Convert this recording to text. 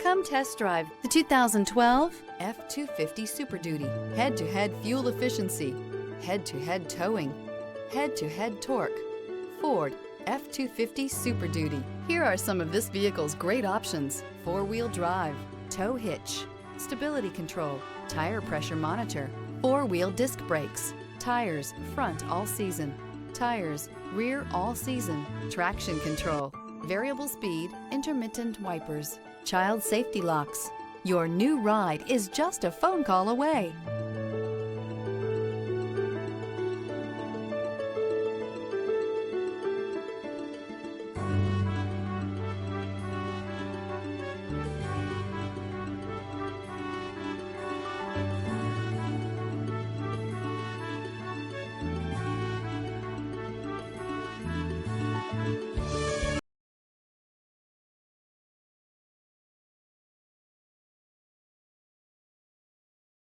Come test drive the 2012 F-250 Super Duty. Head-to-head fuel efficiency, head-to-head towing, head-to-head torque. Ford F-250 Super Duty. Here are some of this vehicle's great options: four-wheel drive, tow hitch, stability control, tire pressure monitor, four-wheel disc brakes, tires front all season, tires rear all season, traction control, variable speed, intermittent wipers, child safety locks. Your new ride is just a phone call away.